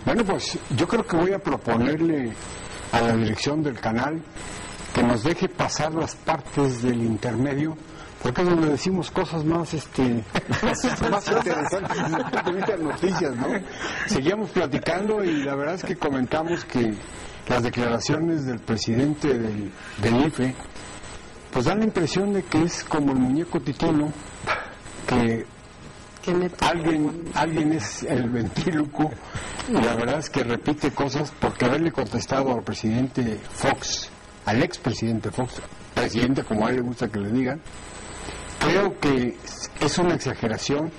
Bueno, pues yo creo que voy a proponerle a la dirección del canal que nos deje pasar las partes del intermedio, porque es donde decimos cosas más más interesantes desde el punto de vista de noticias, ¿no? Seguíamos platicando y la verdad es que comentamos que las declaraciones del presidente del IFE pues dan la impresión de que es como el muñeco titino, que alguien es el ventríloco, y la verdad es que repite cosas, porque haberle contestado al presidente Fox, al expresidente Fox, presidente como a él le gusta que le digan, creo que es una exageración,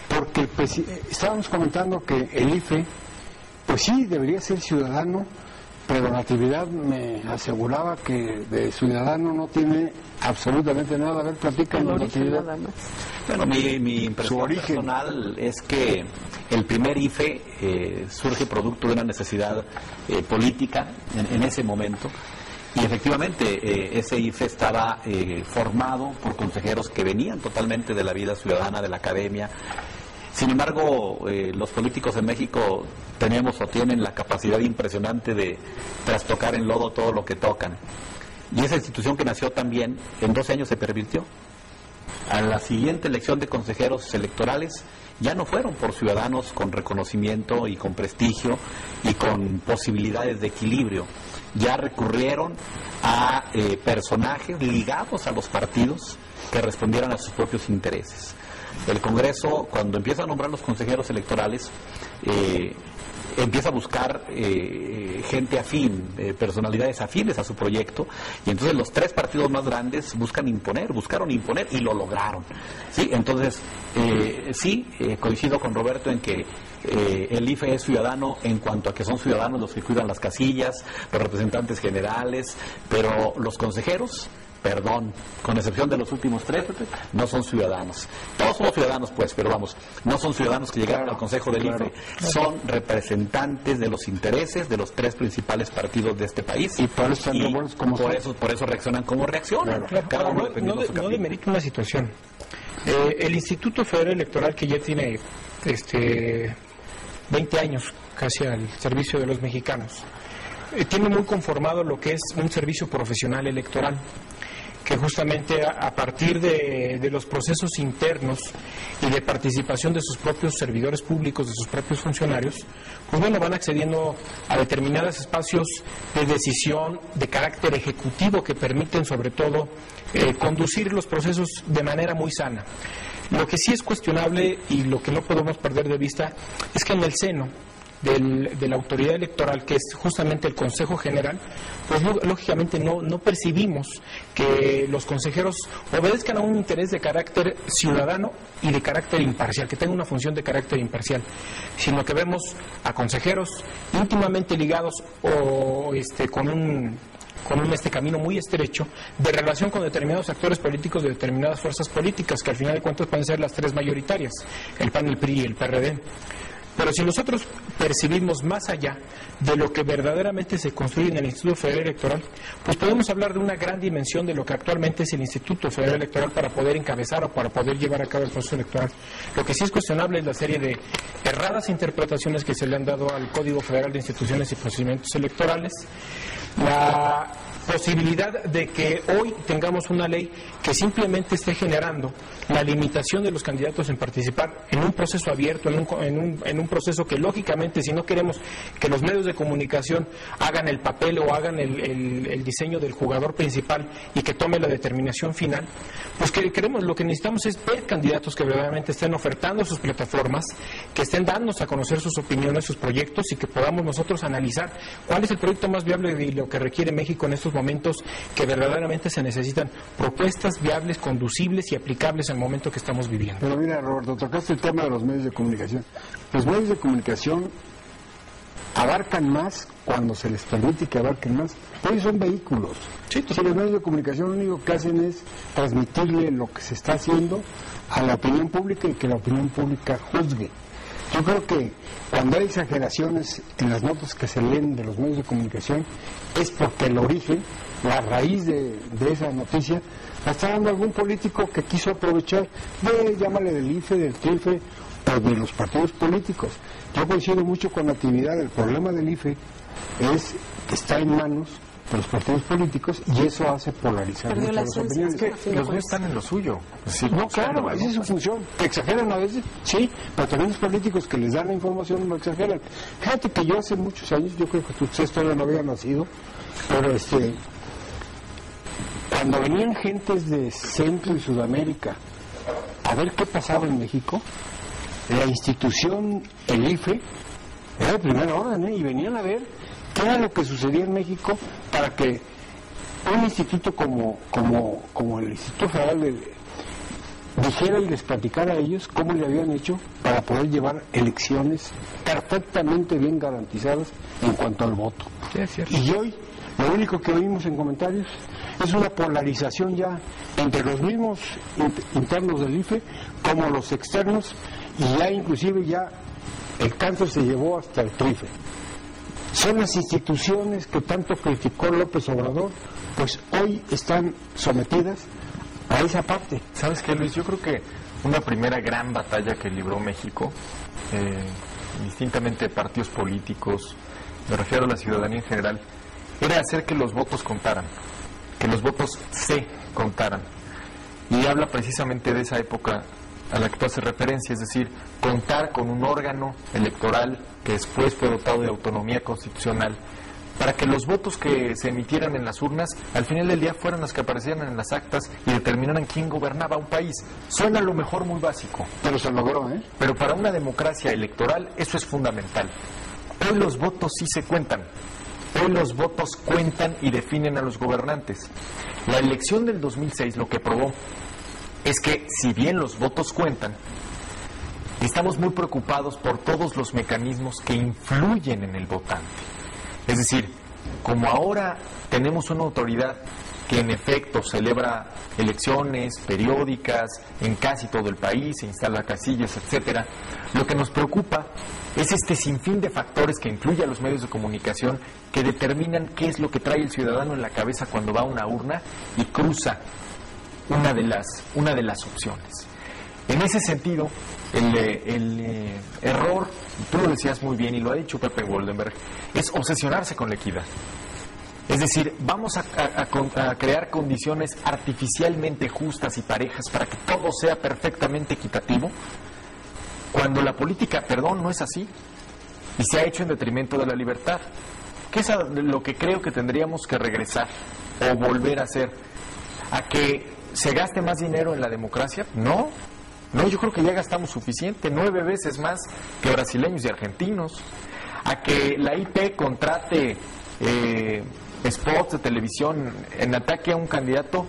porque estábamos comentando que el IFE pues sí debería ser ciudadano, pero Natividad me aseguraba que de ciudadano no tiene absolutamente nada. A ver, platícanos, Natividad. Bueno, mi impresión personal es que el primer IFE surge producto de una necesidad política en ese momento, y efectivamente ese IFE estaba formado por consejeros que venían totalmente de la vida ciudadana, de la academia. Sin embargo, los políticos en México tenemos o tienen la capacidad impresionante de trastocar en lodo todo lo que tocan. Y esa institución que nació también, en 12 años se pervirtió. A la siguiente elección de consejeros electorales ya no fueron por ciudadanos con reconocimiento y con prestigio y con posibilidades de equilibrio. Ya recurrieron a personajes ligados a los partidos que respondieran a sus propios intereses. El Congreso, cuando empieza a nombrar los consejeros electorales, empieza a buscar gente afín, personalidades afines a su proyecto, y entonces los tres partidos más grandes buscaron imponer y lo lograron. ¿Sí? Entonces, coincido con Roberto en que el IFE es ciudadano en cuanto a que son ciudadanos los que cuidan las casillas, los representantes generales, pero los consejeros, perdón, con excepción de los últimos tres, no son ciudadanos. Todos somos ciudadanos, pues, pero vamos, no son ciudadanos que llegaron al Consejo del IFE, son representantes de los intereses de los tres principales partidos de este país. Y por eso por eso reaccionan como reaccionan. Cada uno dependiendo de su capítulo. No demerito una situación. El Instituto Federal Electoral, que ya tiene 20 años casi al servicio de los mexicanos, tiene muy conformado lo que es un servicio profesional electoral, que justamente a partir de los procesos internos y de participación de sus propios servidores públicos, de sus propios funcionarios, pues bueno, van accediendo a determinados espacios de decisión de carácter ejecutivo que permiten sobre todo conducir los procesos de manera muy sana. Lo que sí es cuestionable y lo que no podemos perder de vista es que en el seno de la autoridad electoral, que es justamente el Consejo General, pues lógicamente no percibimos que los consejeros obedezcan a un interés de carácter ciudadano y de carácter imparcial, que tenga una función de carácter imparcial, sino que vemos a consejeros íntimamente ligados o con un camino muy estrecho de relación con determinados actores políticos de determinadas fuerzas políticas, que al final de cuentas pueden ser las tres mayoritarias, el PAN, el PRI y el PRD. Pero si nosotros percibimos más allá de lo que verdaderamente se construye en el Instituto Federal Electoral, pues podemos hablar de una gran dimensión de lo que actualmente es el Instituto Federal Electoral para poder encabezar o para poder llevar a cabo el proceso electoral. Lo que sí es cuestionable es la serie de erradas interpretaciones que se le han dado al Código Federal de Instituciones y Procedimientos Electorales, la posibilidad de que hoy tengamos una ley que simplemente esté generando la limitación de los candidatos en participar en un proceso abierto, en un proceso que lógicamente, si no queremos que los medios de comunicación hagan el papel o hagan el diseño del jugador principal y que tome la determinación final, pues lo que necesitamos es ver candidatos que verdaderamente estén ofertando sus plataformas, que estén dándonos a conocer sus opiniones, sus proyectos, y que podamos nosotros analizar cuál es el proyecto más viable de lo que requiere México en estos momentos, que verdaderamente se necesitan propuestas viables, conducibles y aplicables al momento que estamos viviendo. Pero mira, Roberto, tocaste el tema de los medios de comunicación. Los medios de comunicación abarcan más cuando se les permite que abarquen más. Hoy son vehículos. Sí, si los medios de comunicación lo único que hacen es transmitirle lo que se está haciendo a la opinión pública y que la opinión pública juzgue. Yo creo que cuando hay exageraciones en las notas que se leen de los medios de comunicación es porque el origen, la raíz de esa noticia, la está dando algún político que quiso aprovechar llámale del IFE, del TRIFE de los partidos políticos. Yo coincido mucho con Natividad. El problema del IFE es que está en manos de los partidos políticos y eso hace polarizar mucho las opiniones. Es que los medios están en lo suyo. No, claro, esa es su función. Exageran a veces, sí, pero también los políticos que les dan la información lo exageran. Fíjate que yo hace muchos años, yo creo que ustedes todavía no habían nacido, pero cuando venían gentes de Centro y Sudamérica a ver qué pasaba en México, la institución, el IFE, era de primera orden, y venían a ver qué era lo que sucedía en México para que un instituto como el Instituto Federal dijera y les platicara a ellos cómo le habían hecho para poder llevar elecciones perfectamente bien garantizadas en cuanto al voto. Sí, es cierto. Y hoy lo único que oímos en comentarios es una polarización ya entre los mismos internos del IFE como los externos, y ya inclusive ya el cáncer se llevó hasta el TRIFE. Son las instituciones que tanto criticó López Obrador, pues hoy están sometidas a esa parte. ¿Sabes qué, Luis? Yo creo que una primera gran batalla que libró México, distintamente de partidos políticos, me refiero a la ciudadanía en general, era hacer que los votos contaran, que los votos se contaran. Y habla precisamente de esa época a la que tú haces referencia, es decir, contar con un órgano electoral que después fue dotado de autonomía constitucional, para que los votos que se emitieran en las urnas, al final del día fueran los que aparecieran en las actas y determinaran quién gobernaba un país. Suena a lo mejor muy básico, Pero se logró, ¿eh? pero para una democracia electoral eso es fundamental. Hoy los votos sí se cuentan. Hoy los votos cuentan y definen a los gobernantes. La elección del 2006 lo que probó es que, si bien los votos cuentan, estamos muy preocupados por todos los mecanismos que influyen en el votante. Es decir, como ahora tenemos una autoridad que en efecto celebra elecciones periódicas en casi todo el país, instala casillas, etcétera, lo que nos preocupa es este sinfín de factores que influyen a los medios de comunicación que determinan qué es lo que trae el ciudadano en la cabeza cuando va a una urna y cruza una de las opciones. En ese sentido, el error, tú lo decías muy bien y lo ha dicho Pepe Goldenberg, es obsesionarse con la equidad. Es decir, vamos a crear condiciones artificialmente justas y parejas para que todo sea perfectamente equitativo, cuando la política, no es así, y se ha hecho en detrimento de la libertad, que es a lo que creo que tendríamos que regresar o volver a hacer. ¿A que se gaste más dinero en la democracia? No, yo creo que ya gastamos suficiente, 9 veces más que brasileños y argentinos. ¿A que la IP contrate spots de televisión en ataque a un candidato?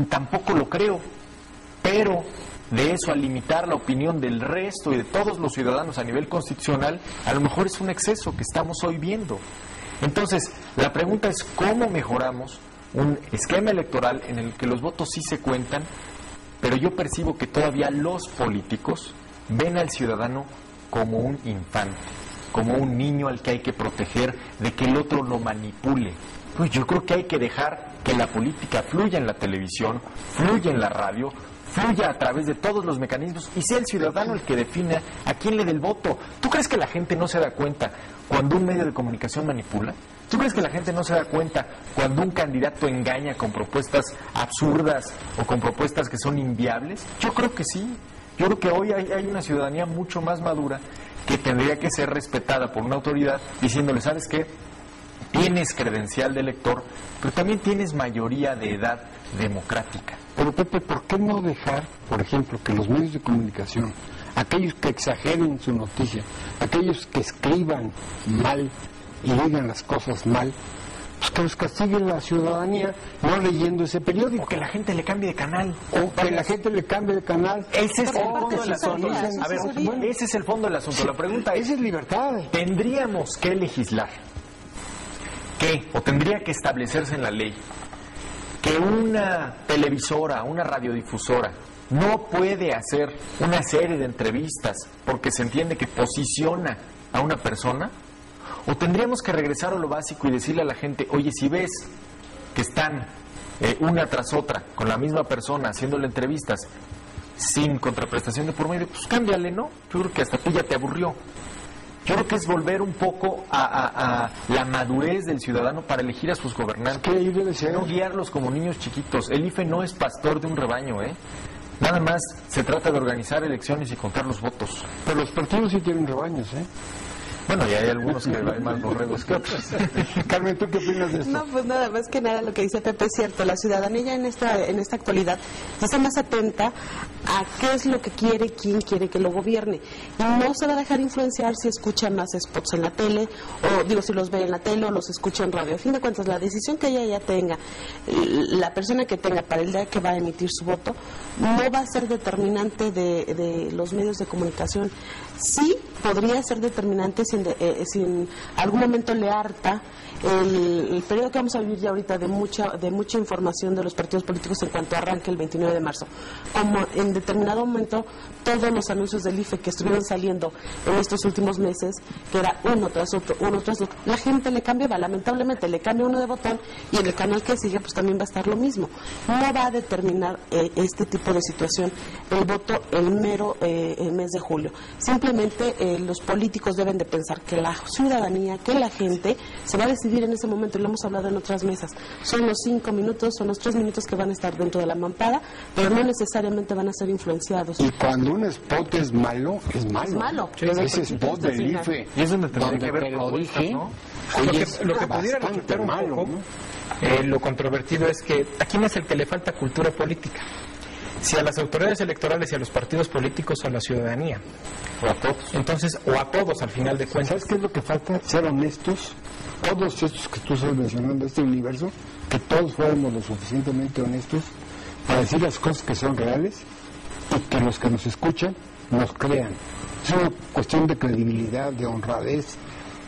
Tampoco lo creo, pero de eso a limitar la opinión del resto y de todos los ciudadanos a nivel constitucional, a lo mejor es un exceso que estamos hoy viendo. Entonces, la pregunta es ¿cómo mejoramos un esquema electoral en el que los votos sí se cuentan, pero yo percibo que todavía los políticos ven al ciudadano como un infante, como un niño al que hay que proteger de que el otro lo manipule? Pues yo creo que hay que dejar que la política fluya en la televisión, fluya en la radio, fluya a través de todos los mecanismos y sea el ciudadano el que defina a quién le dé el voto. ¿Tú crees que la gente no se da cuenta cuando un medio de comunicación manipula? ¿Tú crees que la gente no se da cuenta cuando un candidato engaña con propuestas absurdas o con propuestas que son inviables? Yo creo que sí. Yo creo que hoy hay una ciudadanía mucho más madura que tendría que ser respetada por una autoridad diciéndole, ¿sabes qué? Tienes credencial de elector, pero también tienes mayoría de edad democrática. Pero Pepe, ¿por qué no dejar, por ejemplo, que los medios de comunicación, aquellos que exageren su noticia, aquellos que escriban mal y digan las cosas mal, pues que los castigue la ciudadanía no leyendo ese periódico? O que la gente le cambie de canal. O que la gente le cambie de canal. Ese es el fondo que del asunto. sintonicen. A ver, ese es el fondo del asunto. La pregunta es, Esa es libertad. ¿tendríamos que legislar o tendría que establecerse en la ley que una televisora, una radiodifusora no puede hacer una serie de entrevistas porque se entiende que posiciona a una persona? ¿O tendríamos que regresar a lo básico y decirle a la gente, oye, si ves que están una tras otra con la misma persona haciéndole entrevistas, sin contraprestación de por medio, pues cámbiale, ¿no? Yo creo que hasta a ti ya te aburrió. Yo creo que es volver un poco a la madurez del ciudadano para elegir a sus gobernantes. ¿Qué debe ser? No guiarlos como niños chiquitos. El IFE no es pastor de un rebaño, ¿eh? Nada más se trata de organizar elecciones y contar los votos. Pero los partidos sí tienen rebaños, ¿eh? Bueno, y hay algunos que hay más borregos que otros. Carmen, ¿tú qué opinas de esto? No, pues nada más que nada lo que dice Pepe es cierto. La ciudadanía en esta actualidad está más atenta a qué es lo que quiere, quién quiere que lo gobierne. Y no se va a dejar influenciar si escucha más spots en la tele, o digo, si los ve en la tele o los escucha en radio. A fin de cuentas, la decisión que ella ya tenga, la persona que tenga para el día que va a emitir su voto, no va a ser determinante de los medios de comunicación. Sí podría ser determinante si en algún momento le harta el periodo que vamos a vivir ya ahorita de mucha información de los partidos políticos en cuanto arranque el 29 de marzo. Como en determinado momento todos los anuncios del IFE que estuvieron saliendo en estos últimos meses, que era uno tras otro, la gente le cambiaba, lamentablemente le cambia uno de botón y en el canal que sigue pues también va a estar lo mismo. No va a determinar este tipo de situación el voto el mero el mes de julio. Simplemente los políticos deben de pensar que la ciudadanía, que la gente se va a decidir en ese momento, y lo hemos hablado en otras mesas. Son los 5 minutos, son los 3 minutos que van a estar dentro de la mampara, pero no necesariamente van a ser influenciados. Y cuando un spot es malo, es malo. Es malo. Ese spot del IFE. Y es donde tendría que haber propuestas, ¿no? Lo que pudiera resultar un poco, ¿no? Lo controvertido es que aquí no es el que le falta cultura política. Si a las autoridades electorales y a los partidos políticos, a la ciudadanía. O a todos. Entonces, o a todos al final de cuentas. ¿Sabes qué es lo que falta? Ser honestos. Todos estos que tú estás mencionando, este universo, que todos fuéramos lo suficientemente honestos para decir las cosas que son reales y que los que nos escuchan nos crean. Es una cuestión de credibilidad, de honradez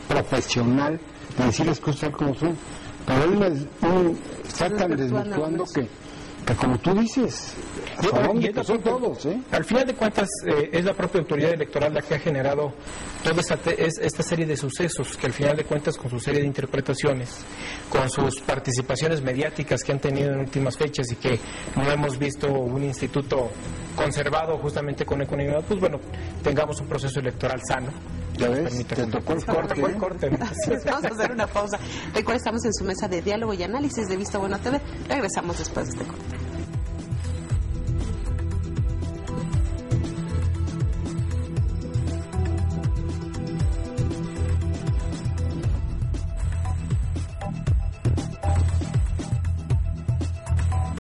profesional, de decir las cosas tal como son. Pero está tan desvirtuando que como tú dices, son todos, ¿eh? Al final de cuentas, es la propia autoridad electoral la que ha generado toda esta serie de sucesos, que al final de cuentas, con su serie de interpretaciones, con sus participaciones mediáticas que han tenido en últimas fechas y que no hemos visto un instituto conservado justamente con economía, pues bueno, tengamos un proceso electoral sano. Ya ves, te tocó el corte. Vamos a hacer una pausa. Recuerda, estamos en su mesa de diálogo y análisis de Vista Bueno TV. Regresamos después de este corte.